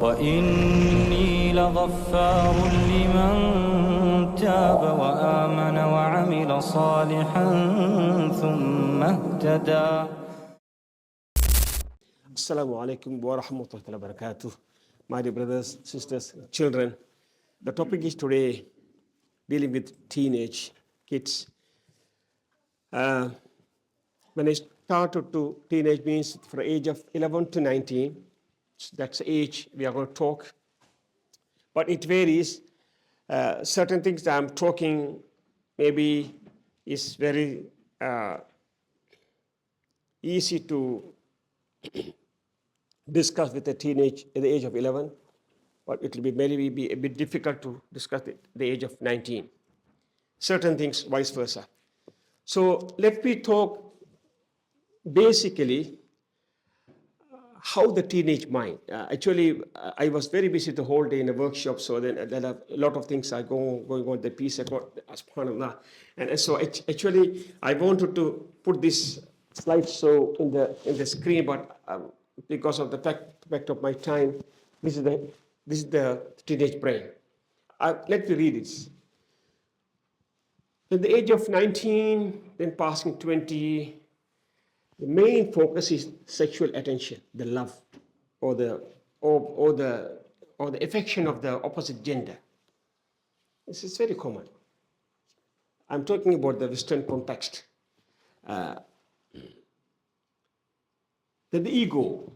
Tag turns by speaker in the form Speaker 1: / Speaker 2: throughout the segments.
Speaker 1: وإني لغفار لمن تاب وآمن وعمل صالحا ثم اهتدى.
Speaker 2: Assalamu alaikum wa rahmatullahi wa barakatuh. My dear brothers, sisters, children. The topic is today dealing with teenage kids. When I started to teenage means from age of 11 to 19, that's the age we are going to talk. But it varies. Certain things that I'm talking maybe is very easy to discuss with a teenage at the age of 11, but it will be maybe be a bit difficult to discuss at the age of 19. Certain things vice versa. So let me talk basically how the teenage mind. Actually, I was very busy the whole day in a workshop, so then there are a lot of things are going on the piece as part of that. And so actually, I wanted to put this slideshow in the screen, but because of the fact of my time, this is the teenage brain. Let me read it. At the age of 19, then passing 20, the main focus is sexual attention, the love, or the affection of the opposite gender. This is very common. I'm talking about the Western context. Then the ego.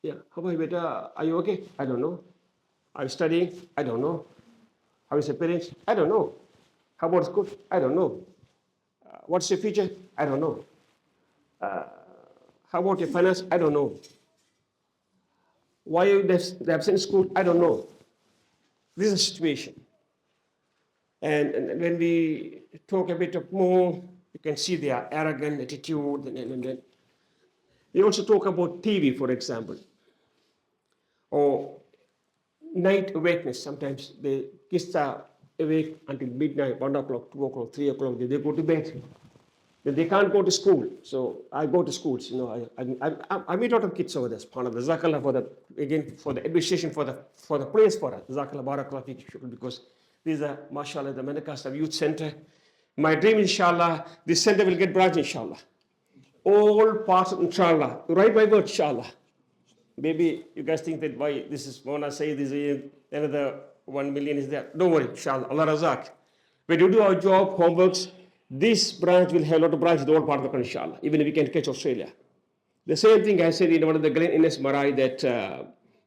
Speaker 2: Yeah, how about beta? Are you okay? I don't know. Are you studying? I don't know. How is your parents? I don't know. How about school? I don't know. What's your future? I don't know. How about your finance? I don't know. Why are you absent school? I don't know. This is a situation. And when we talk a bit more, you can see their arrogant attitude. And we also talk about TV, for example, or night awakeness. Sometimes the kids are awake until midnight, 1 o'clock, 2 o'clock, 3 o'clock, they go to bed. Then they can't go to school. So I go to schools. You know, I meet a lot of kids over there. Part of the Zakallah for the administration for the place for us. Zakallah Barakallah because these are mashallah the Manakasta Youth Center. My dream, inshallah, this center will get branch, inshallah. All parts of inshallah. Write my word, inshallah. Maybe you guys think that why this is Mona say this is another 1 million is there. Don't worry, inshallah. Allah Razak. When you do our job, homeworks, this branch will have a lot of branches in all part of the country, inshallah, even if we can catch Australia. The same thing I said in one of the Glen Innes Marai that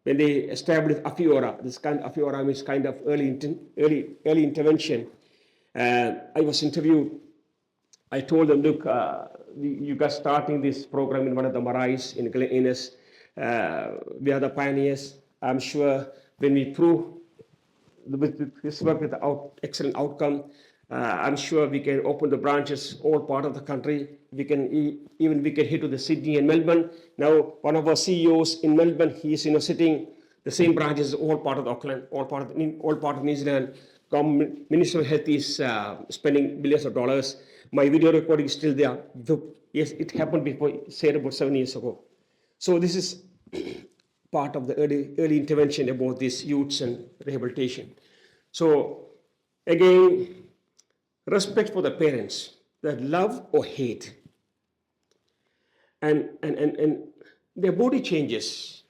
Speaker 2: when they established Afiora, this kind of Afiora means kind of early intervention. I was interviewed. I told them, look, you guys starting this program in one of the Marais in Glen Innes. We are the pioneers. I'm sure when we prove this work with excellent outcome, I'm sure we can open the branches all part of the country. We can hit to the Sydney and Melbourne. Now, one of our CEOs in Melbourne, he is sitting the same branches all part of Auckland, all part of New Zealand. Minister of Health is spending billions of dollars. My video recording is still there. Yes, it happened before, said about 7 years ago. So this is part of the early intervention about these youths and rehabilitation. So again, respect for the parents, that love or hate. And their body changes.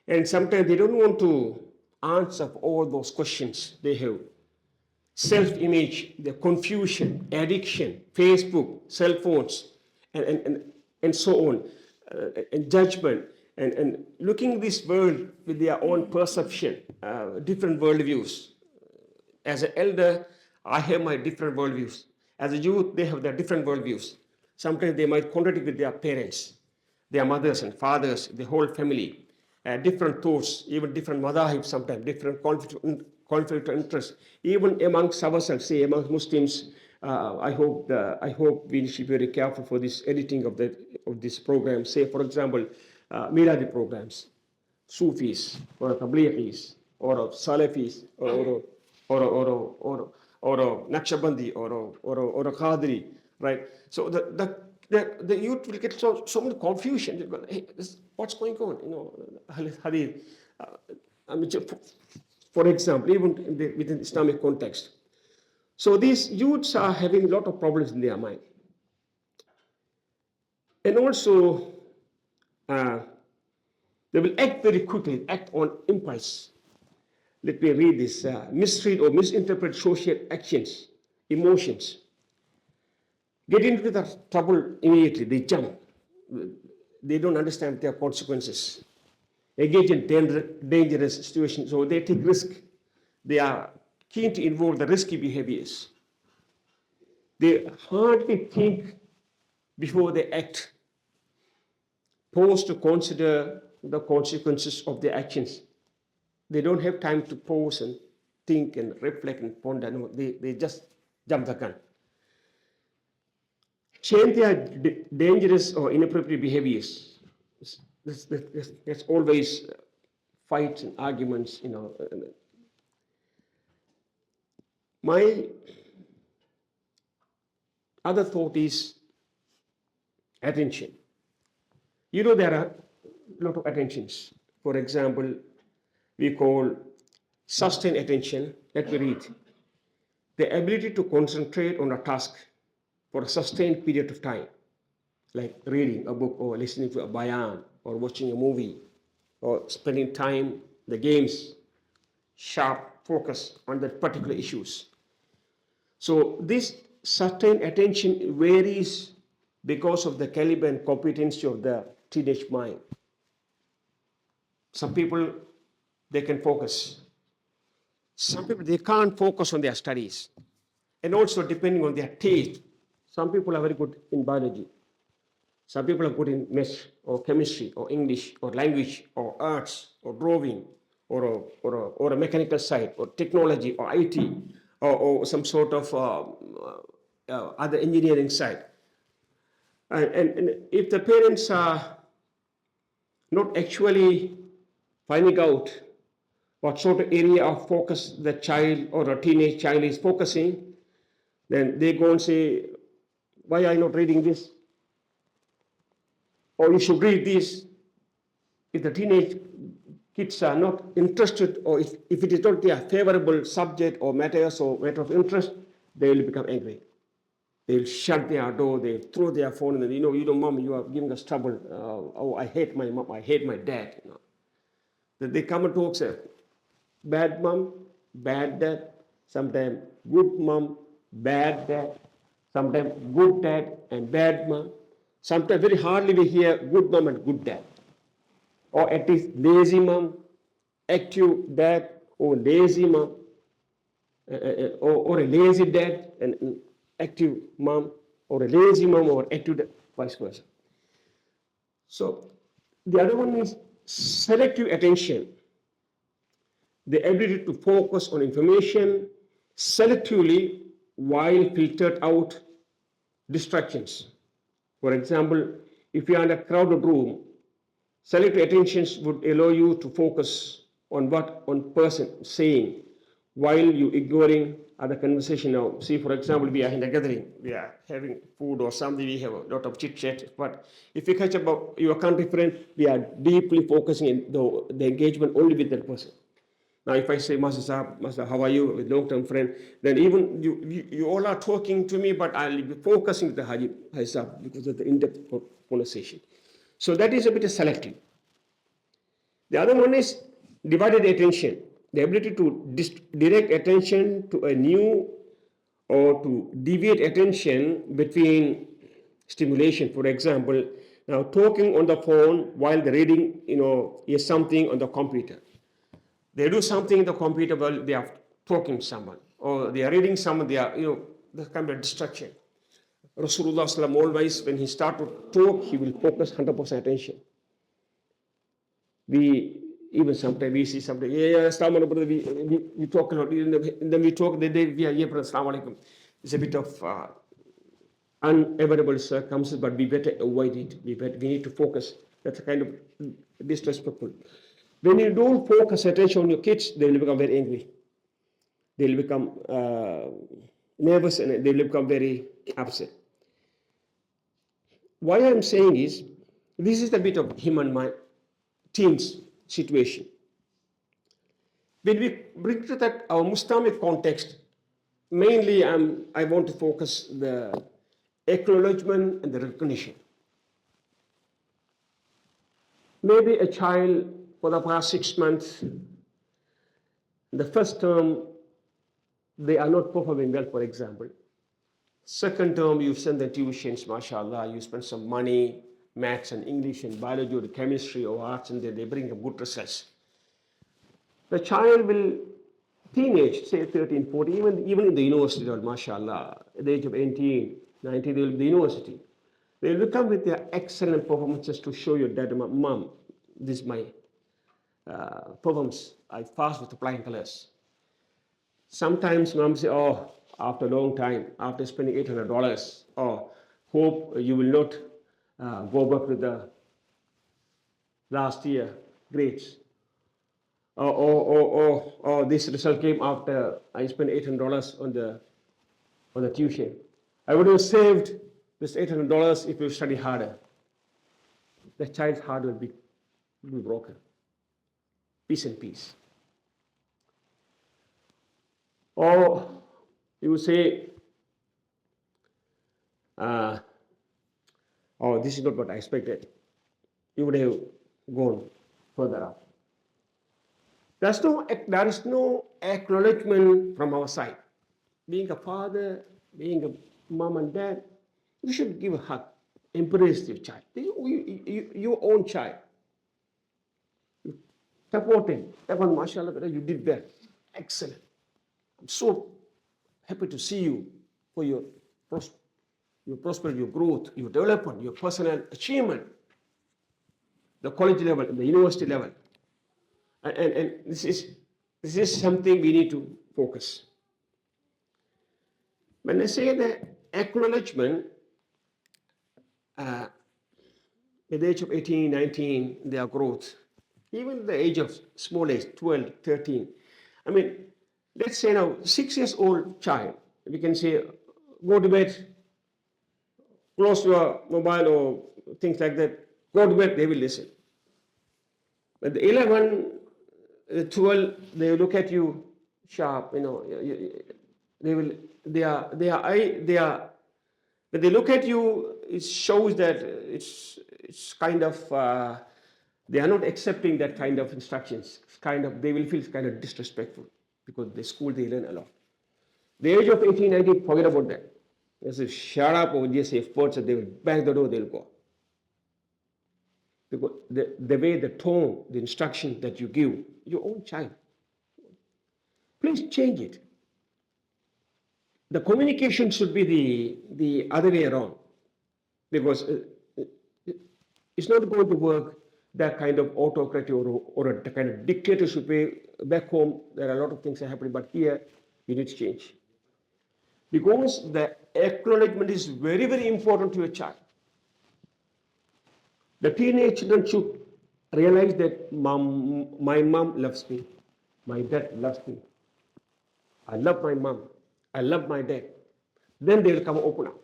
Speaker 2: And sometimes they don't want to answer all those questions they have. Self-image, the confusion, addiction, Facebook, cell phones, and so on, and judgment, and looking this world with their own perception, different worldviews. As an elder, I have my different worldviews. As a youth, they have their different worldviews. Sometimes they might contradict with their parents, their mothers and fathers, the whole family. Different thoughts, even different madahib sometimes, different conflict of interest. Even amongst ourselves, say amongst Muslims, I hope we should be very careful for this editing of this program. Say, for example, Miladi programs, Sufis, or Tablighis, or Salafis, or Naqshbandi, or Qadri, right? So the the youth will get so much confusion. They go, hey, what's going on? Hadith. I mean, for example, even within the Islamic context. So these youths are having a lot of problems in their mind. And also, they will act very quickly, act on impulse. Let me read this. Misread or misinterpret social actions, emotions. Get into the trouble immediately, they jump. They don't understand their consequences. Engage in dangerous situations, so they take risk. They are keen to involve the risky behaviors. They hardly think before they act. Pause to consider the consequences of their actions. They don't have time to pause and think and reflect and ponder. No, they just jump the gun. Change their dangerous or inappropriate behaviors. There's always fights and arguments, My other thought is attention. There are a lot of attentions. For example, we call sustained attention. Let me read. The ability to concentrate on a task for a sustained period of time, like reading a book or listening to a bayan or watching a movie or spending time the games, sharp focus on the particular issues. So this sustained attention varies because of the caliber and competency of the teenage mind. Some people, they can focus. Some people, they can't focus on their studies. And also depending on their taste, some people are very good in biology. Some people are good in math or chemistry or English or language or arts or drawing or a mechanical side or technology or IT or some sort of other engineering side. And if the parents are not actually finding out what sort of area of focus the child or a teenage child is focusing, then they go and say, why are you not reading this? Or you should read this. If the teenage kids are not interested, or if it is not their favorable subject or matters or matter of interest, they will become angry. They'll shut their door, they'll throw their phone, and mom, you are giving us trouble. Oh, I hate my mom, I hate my dad. They come and talk, say, bad mom, bad dad, sometimes good mom, bad dad, sometimes good dad and bad mom. Sometimes very hardly we hear good mom and good dad. Or at least lazy mom, active dad, or lazy mom, or a lazy dad and active mom, or a lazy mom or active dad, vice versa. So the other one is selective attention. The ability to focus on information selectively while filtered out distractions. For example, if you are in a crowded room, selective attention would allow you to focus on what one person is saying while you ignoring other conversation. Now, see, for example, we are in a gathering, we are having food or something, we have a lot of chit chat. But if you catch about your country friend, we are deeply focusing in the engagement only with that person. Now, if I say, Master, how are you, with long-term friend, then even you all are talking to me, but I'll be focusing with the Haji Sahab because of the in-depth conversation. So that is a bit selective. The other one is divided attention, the ability to direct attention to a new or to deviate attention between stimulation. For example, now talking on the phone while the reading, is something on the computer. They do something in the computer while they are talking to someone, or they are reading someone, they are, that's kind of a distraction. Rasulullah sallam always, when he started to talk, he will focus 100% attention. We even sometimes we see sometimes, assalamu alaikum, we talk a lot, and then we talk, we are here, assalamu alaikum. It's a bit of unavoidable circumstances, but we better avoid it. We need to focus. That's a kind of disrespectful. When you don't focus attention on your kids, they will become very angry. They will become nervous and they will become very upset. why I'm saying is, this is a bit of him and my team's situation. When we bring to that our Muslimic context, mainly I want to focus the acknowledgement and the recognition. Maybe a child for the past 6 months, the first term, they are not performing well, for example. Second term, you send the tuitions, mashallah, you spend some money, maths and English and biology or chemistry or arts, and they bring up good results. The child will, teenage, say 13, 14, even in the university, mashallah, at the age of 18, 19, they will be in the university. They will come with their excellent performances to show your dad, mom, this is my performance. I passed with the flying colors. Sometimes mom say, oh, after a long time, after spending $800, oh, hope you will not go back to the last year grades. This result came after I spent $800 on the tuition. I would have saved this $800 if you study harder. The child's heart will be broken. Peace and peace. Or you would say, oh, this is not what I expected. You would have gone further up. There is no acknowledgement from our side. Being a father, being a mom and dad, you should give a hug, embrace your child, your own child. Support him. Mashallah, you did well. Excellent. I'm so happy to see you for your prosperity, your growth, your development, your personal achievement, the college level, the university level. And this is something we need to focus. When I say the acknowledgement, at the age of 18, 19, their growth, even the age of small age, 12, 13. I mean, let's say now, 6 years old child, we can say, go to bed, close your mobile or things like that, go to bed, they will listen. But the 11, 12, they look at you sharp, when they look at you, it shows that it's kind of, they are not accepting that kind of instructions. They will feel kind of disrespectful because the school they learn a lot. The age of 18, 19, forget about that. They say, shut up or just say sports, they will bang the door, they'll go. Because the way, the tone, the instruction that you give your own child, please change it. The communication should be the other way around, because it's not going to work that kind of autocracy or a kind of dictatorship way. Back home, there are a lot of things are happening, but here you need to change. Because the acknowledgement is very, very important to a child. The teenage children should realize that my mom loves me, my dad loves me. I love my mom, I love my dad. Then they will come open up.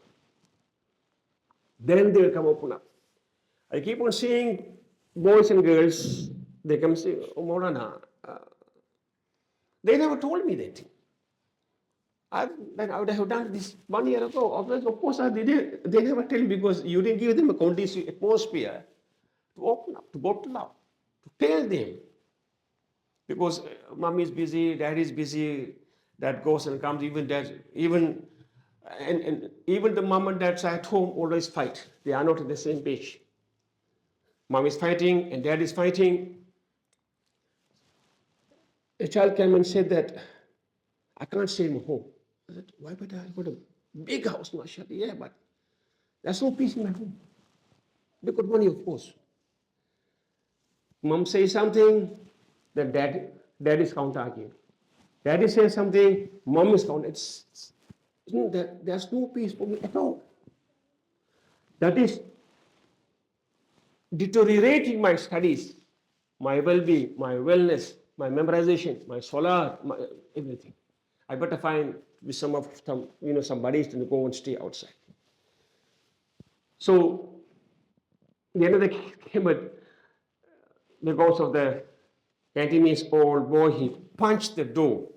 Speaker 2: Then they will come open up. I keep on seeing boys and girls, they come say, oh, Maulana, they never told me that thing. Then I would have done this 1 year ago. Of course, they never tell me because you didn't give them a conducive atmosphere to open up, to bottle up, to tell them. Because mom is busy, dad is busy, dad goes and comes, even the mom and dad at home always fight. They are not on the same page. Mom is fighting and dad is fighting. A child came and said that, I can't stay in home. I said, why, but I got a big house, mashallah. Yeah, but there's no peace in my home. They got money, of course. Mom says something, then dad is counter-arguing. Daddy says something, mom is counter. There's no peace for me at all. That is deteriorating my studies, my well-being, my wellness, my memorization, my solar, everything. I better find with some buddies to go and stay outside. So another came at because of the 18-year-old boy, he punched the door.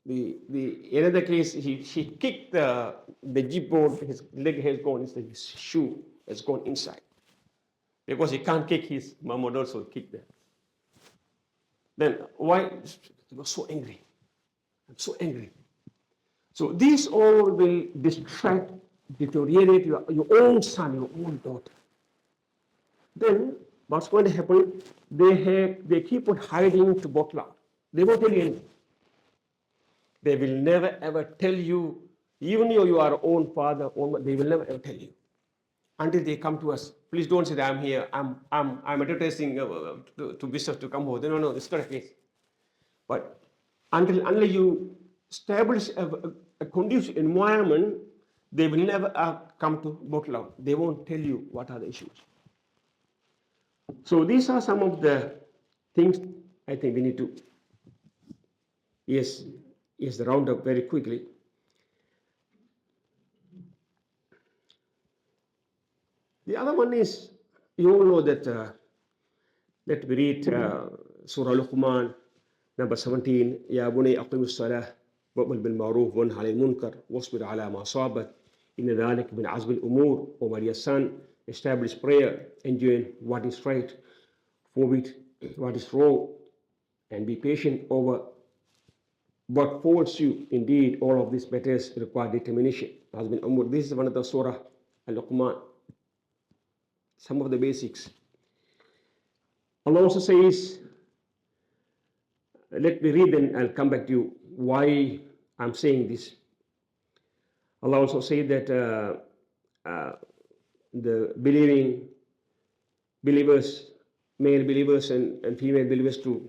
Speaker 2: The another case, he kicked the jeep board, his leg has gone inside, his shoe has gone inside. Because he can't kick, his mom would also kick that. Then why? He was so angry. I'm so angry. So these all will distract, deteriorate your own son, your own daughter. Then what's going to happen? They keep on hiding to bottle out. They won't tell you anything. They will never ever tell you, even though you are your own father, they will never ever tell you. Until they come to us, please don't say that I'm here, I'm advertising to business to come over. No, it's not a case. But unless you establish a conducive environment, they will never come to bottle out. They won't tell you what are the issues. So these are some of the things I think we need to round up very quickly. The other one is, you all know that, let me read Surah Luqman, number 17, Ya bunay aqimus salah, wa'mur bil ma'ruf wa nahy 'anil munkar, wasbir 'ala ma asabak, inna dhalika min 'azmi al-umur. O my dear son, establish prayer, enjoin what is right, forbid what is wrong, and be patient over what falls you. Indeed, all of these matters require determination. Azmi al-umur. This is one of the Surah Al-Luqman. Some of the basics. Allah also says, let me read and I'll come back to you why I'm saying this. Allah also said that the believers, male believers and female believers, to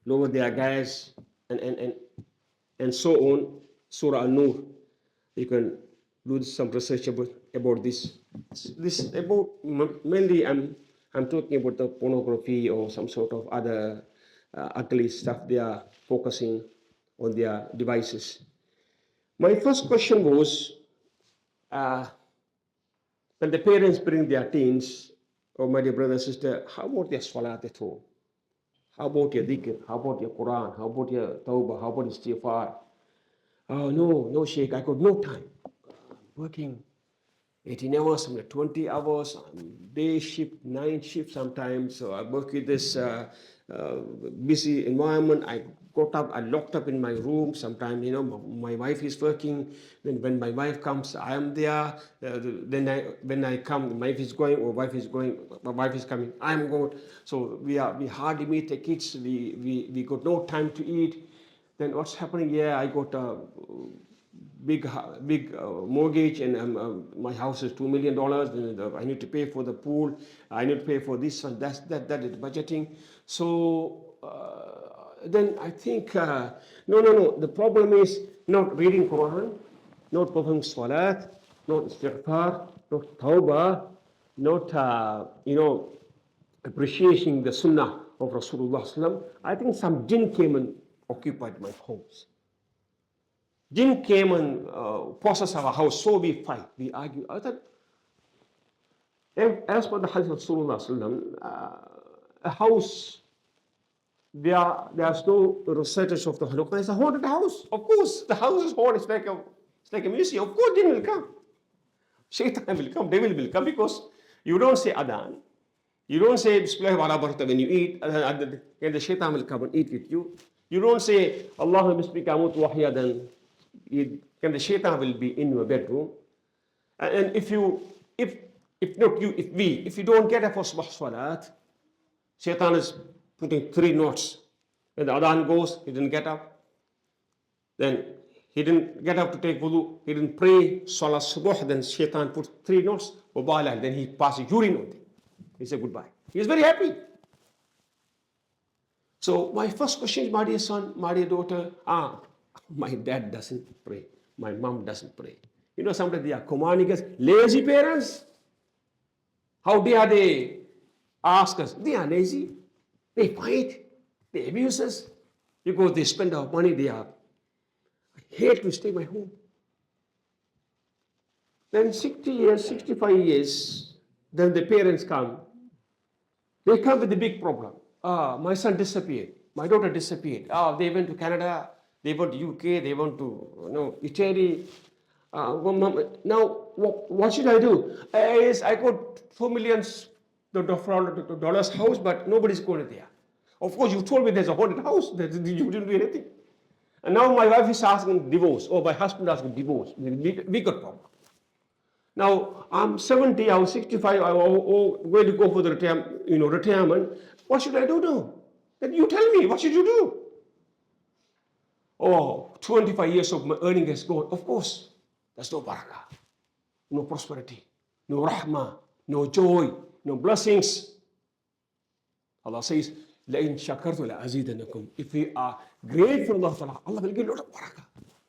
Speaker 2: lower their gaze and so on. Surah An-Nur. You can do some research about this. This about mainly I'm talking about the pornography or some sort of other ugly stuff they are focusing on their devices. My first question was, when the parents bring their teens, or my dear brother, sister, how about their salat at home? How about your dhikr? How about your Quran? How about your tawbah? How about your istighfar? Oh, no, Sheikh, I got no time. I'm working 18 hours, sometimes 20 hours, day shift, night shift sometimes. So I work with this busy environment. I got up, I locked up in my room. Sometimes, my wife is working. Then when my wife comes, I am there. When I come, my wife is going, or wife is going, my wife is coming, I'm going. So we hardly meet the kids. We got no time to eat. Then what's happening? Yeah, I got a big mortgage, and my house is $2 million. And I need to pay for the pool. I need to pay for this and that is budgeting. So then I think no. The problem is not reading Quran, not performing salat, not istighfar, not tawbah, not appreciating the sunnah of Rasulullah sallam. I think some jinn came and occupied my house. Jinn came and possessed our house, so we fight, we argue. I thought, as per the hadith of Rasulullah, a house, there's no recitation of the halakha. It's a haunted house. Of course, the house is haunted. It's like a museum. Of course, jinn will come. Shaitan will come. Devil will come, because you don't say adhan. You don't say Bismillah wa ala barakatuh when you eat, and the shaitan will come and eat with you. You don't say Allahumma bismika amut wa ahya, then the shaitan will be in your bedroom. And if you don't get up for salat, shaitan is putting 3 knots. When the adhan goes, he didn't get up. Then he didn't get up to take wudu. He didn't pray salat subuh. Then shaitan put 3 knots. Then he passes urine on them. He said goodbye. He is very happy. So my first question is, my dear son, my dear daughter, my dad doesn't pray. My mom doesn't pray. Sometimes they are commanding us, lazy parents. How dare they ask us? They are lazy. They fight. They abuse us. Because they spend our money, I hate to stay in my home. Then 60 years, 65 years, Then the parents come. They come with the big problem. My son disappeared. My daughter disappeared. They went to Canada. They went to UK. They went to Italy. Now, what should I do? Yes, I got $4 million house, but nobody's going there. Of course, you told me there's a haunted house. You didn't do anything. And now my wife is asking divorce, or my husband asking divorce. Bigger problem. Now, I'm 70, I was 65, I'm going to go for the retirement. What should I do now? Then you tell me, what should you do? 25 years of my earning has gone. Of course, there's no barakah, no prosperity, no rahmah, no joy, no blessings. Allah says, لَإِن شَكَرْتُ لَأَزِيدَنَّكُمْ. If we are grateful to Allah, Allah will give a lot of barakah.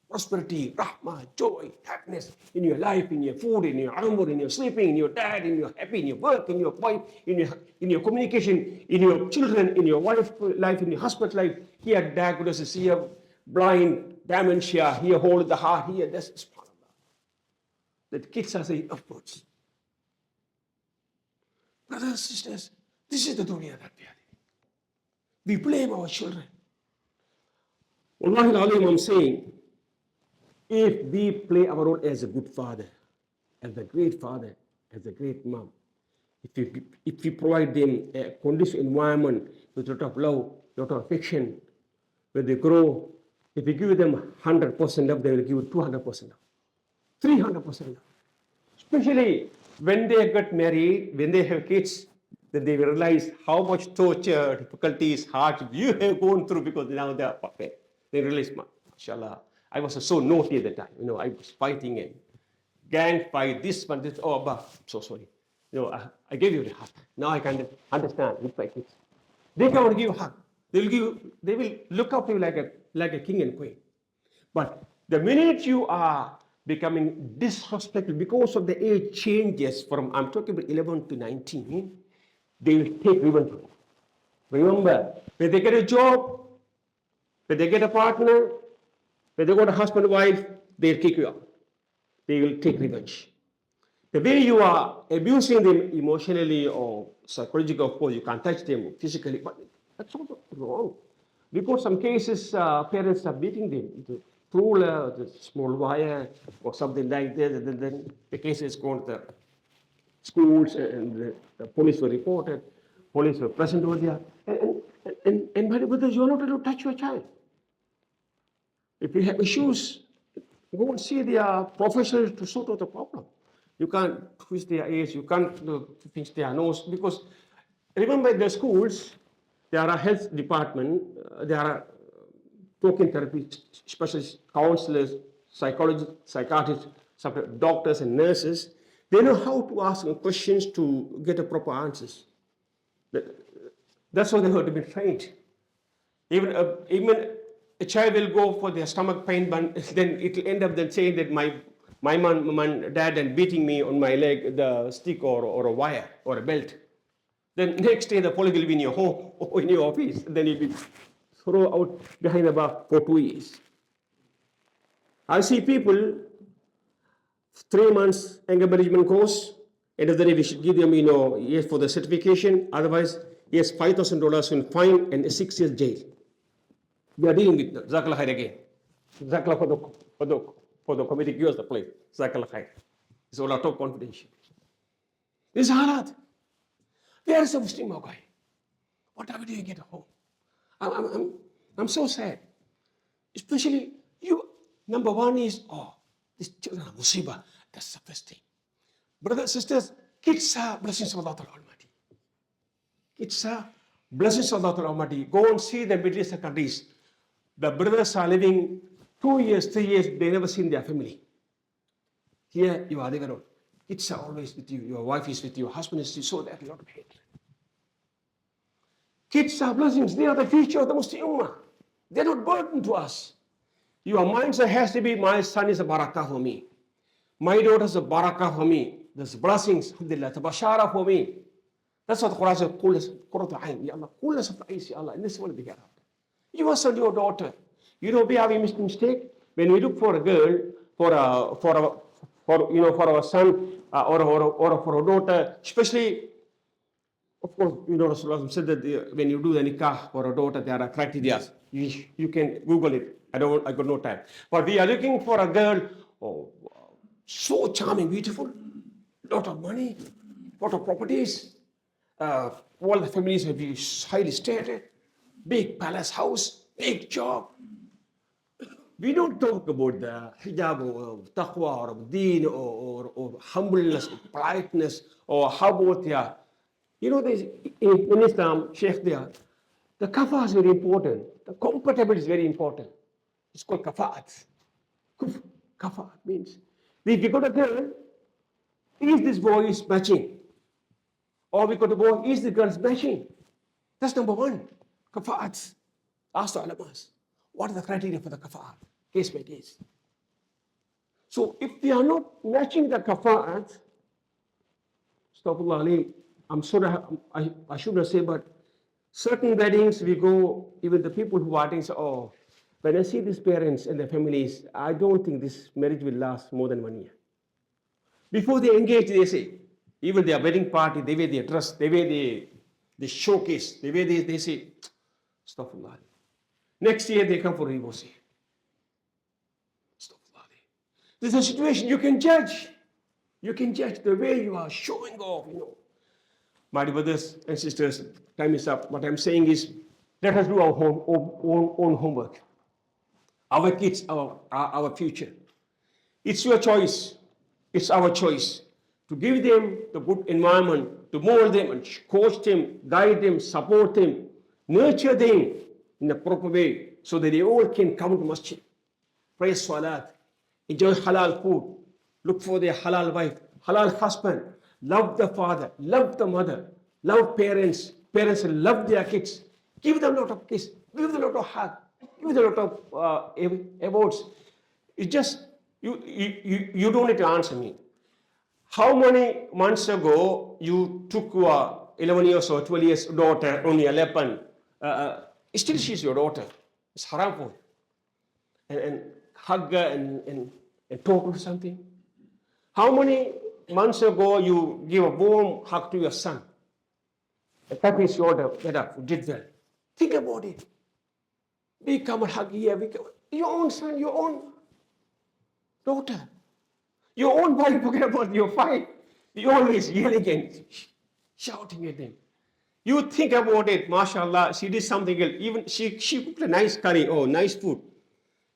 Speaker 2: Prosperity, rahmah, joy, happiness in your life, in your food, in your umrah, in your sleeping, in your diet, in your happy, in your work, in your wife, in your communication, in your children, in your wife life, in your husband life. Here diagnosis, here blind, dementia, here hole in the heart, here this. SubhanAllah. The kids are saying upwards. Brothers and sisters, this is the dunya that we are in. We blame our children. Wallahi al-alim, I'm saying, if we play our role as a good father, as a great father, as a great mom, if we provide them a conducive environment with a lot of love, a lot of affection, where they grow, if we give them 100% love, they will give you 200% love, 300% love. Especially when they get married, when they have kids, then they will realize how much torture, difficulties, hardship you have gone through, because now they are perfect. They realize, mashallah, I was so naughty at the time. I was fighting and gang fight, this one, this. Oh, Abba, I'm so sorry. I gave you the hug. Now I can understand with my kids. They can't give you a hug. They will look up to you like a king and queen. But the minute you are becoming disrespectful because of the age changes from, I'm talking about 11 to 19, they will take revenge. Remember, when they get a job, when they get a partner, when they got a husband, wife, they'll kick you out. They will take revenge. The way you are abusing them emotionally or psychologically, of course, you can't touch them physically, but that's also wrong. We got some cases, parents are beating them with a ruler, the small wire, or something like that, and then the case is gone to the schools, and the police were reported, police were present over there. And my brothers, you're not allowed to touch your child. If you have issues, go and see their professionals to sort out the problem. You can't twist their ears, you can't fix their nose, because remember in the schools, there are a health department, there are talking therapy specialists, counselors, psychologists, psychiatrists, doctors and nurses. They know how to ask questions to get the proper answers. That's why they have to be trained. Even a child will go for their stomach pain, but then it will end up then saying that my mom and dad and beating me on my leg, the stick or a wire or a belt. Then next day the police will be in your home or in your office. Then you'll be thrown out behind the bar for 2 years. I see people, 3 months anger management course, end of the day we should give them, yes, for the certification. Otherwise, yes, $5,000 in fine and 6 years jail. We are dealing with Jazakallah khair again. Jazakallah for the committee gives us the place. Jazakallah khair. It's all out of confidential. This is halat. Where is the Muslim guy? What are we doing at home? I'm so sad. Especially you. Number one is, these children are musibah. That's the first thing. Brothers and sisters, kids are blessings of Allah Almighty. Kids are blessings of Allah Almighty. Go and see the Middle Eastern countries. The brothers are living 2 years, 3 years, they never seen their family. Here you are living alone. Kids are always with you, your wife is with you, your husband is with you, so there's a lot of hatred. Kids are blessings, they are the future of the Muslim Ummah. They're not burden to us. Your mindset has to be, my son is a barakah for me. My daughter is a barakah for me. There's blessings, alhamdulillah, tabashara for me. That's what the Quran says, Qurratu Ayn, Ya Allah, coolness of the eyes, Ya Allah, and this is what we get out. Your son, your daughter. We have a mistake. When we look for a girl, for for our son or for our daughter, especially. Of course, Rasulullah said that when you do the nikah for a daughter, there are criteria. You can Google it. I got no time. But we are looking for a girl, so charming, beautiful, lot of money, lot of properties. All the families will be highly stated, big palace house, big job. We don't talk about the hijab or taqwa or deen or humbleness, or politeness, or how about in Islam, Sheikh the kafa is very important. The compatibility is very important. It's called kafa'at. Kafa'at means, we got a girl, is this boy is matching? Or we got a boy, is the girl matching? That's number one. Kafa'at. Ask the ulamas, what are the criteria for the kafa'at? Case by case. So if we are not matching the kafa'at, astaghfirullah, I'm sorry, I shouldn't say, but certain weddings we go, even the people who are attending say, oh, when I see these parents and their families, I don't think this marriage will last more than 1 year. Before they engage, they say, even their wedding party, the way they dress, the way they showcase, the way they say, astaghfirullah. Next year they come for divorce. Astaghfirullah. This is a situation you can judge. You can judge the way you are showing off, My brothers and sisters, time is up. What I'm saying is, let us do our own homework. Our kids, our future. It's your choice. It's our choice to give them the good environment, to mold them and coach them, guide them, support them, nurture them in a proper way so that they all can come to masjid, pray salat, enjoy halal food, look for their halal wife, halal husband, love the father, love the mother, love parents love their kids, give them a lot of kiss, give them a lot of hug, give them a lot of awards. It's just, you don't need to answer me. How many months ago you took your 11 years or 12 years daughter on your lap and still she's your daughter. It's haram for you. And hug her and talk to something. How many months ago you give a warm hug to your son? Tap his shoulder, get up, you did well. Think about it. Become a hug here, your own son, your own daughter. Your own wife, forget about your fight. You always yelling and shouting at them. You think about it, mashallah, she did something else. Even she cooked a nice curry, nice food.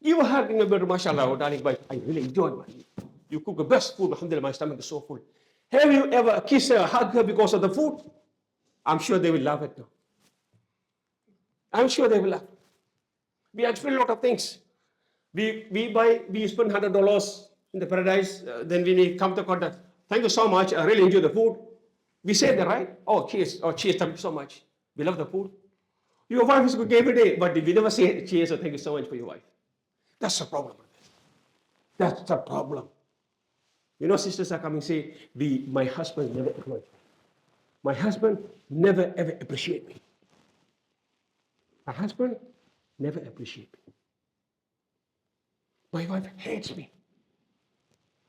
Speaker 2: You were hugging about, mashallah, darling wife, I really enjoyed it. You cook the best food, alhamdulillah, my stomach is so full. Have you ever kissed her, hugged her because of the food? I'm sure they will love it now. I'm sure they will love it. We explain a lot of things. We spend $100 in the paradise, then when we come to contact, thank you so much, I really enjoy the food. We say that, right? Oh, cheers, thank you so much. We love the food. Your wife is good every day, but we never say cheers or thank you so much for your wife. That's the problem. That's the problem. Sisters are coming and say, my husband never acknowledge me. My husband never ever appreciate me. My husband never appreciate me. My wife hates me.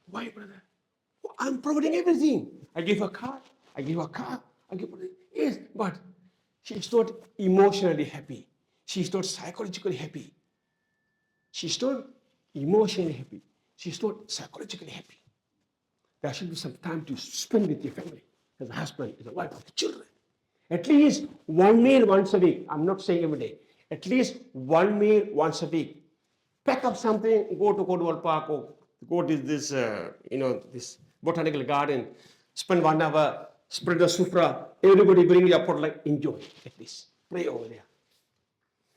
Speaker 2: Why, brother? I'm providing everything. I give her a car, I give her a car, yes, but she's not emotionally happy. She's not psychologically happy. She's not emotionally happy. She's not psychologically happy. There should be some time to spend with your family, as a husband, as a wife, as children. At least one meal once a week. I'm not saying every day. At least one meal once a week. Pack up something, go to Kodwal Park or go to this botanical garden, spend 1 hour, spread the sufra, everybody bring your pot, like enjoy at least. Pray over there.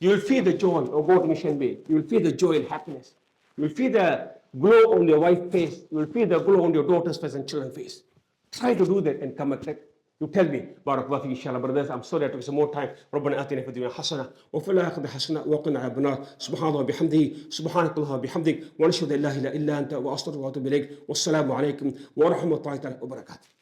Speaker 2: You will feel the joy, or go to Mission Bay. You will feel the joy and happiness. You will feel the glow on your wife's face. You will feel the glow on your daughter's face and children's face. Try to do that and come back. You tell me, Barakallah fiik, inshallah, brothers. I'm sorry I took some more time. ربنا آتنا في الدنيا حسنة وفي الآخرة حسنة وقنا عذاب النار. سبحان الله وبحمده سبحانك اللهم وبحمدك ونشهد أن لا إله إلا أنت وأستغفرك وأتوب إليك والسلام عليكم ورحمة الله تعالى وبركاته.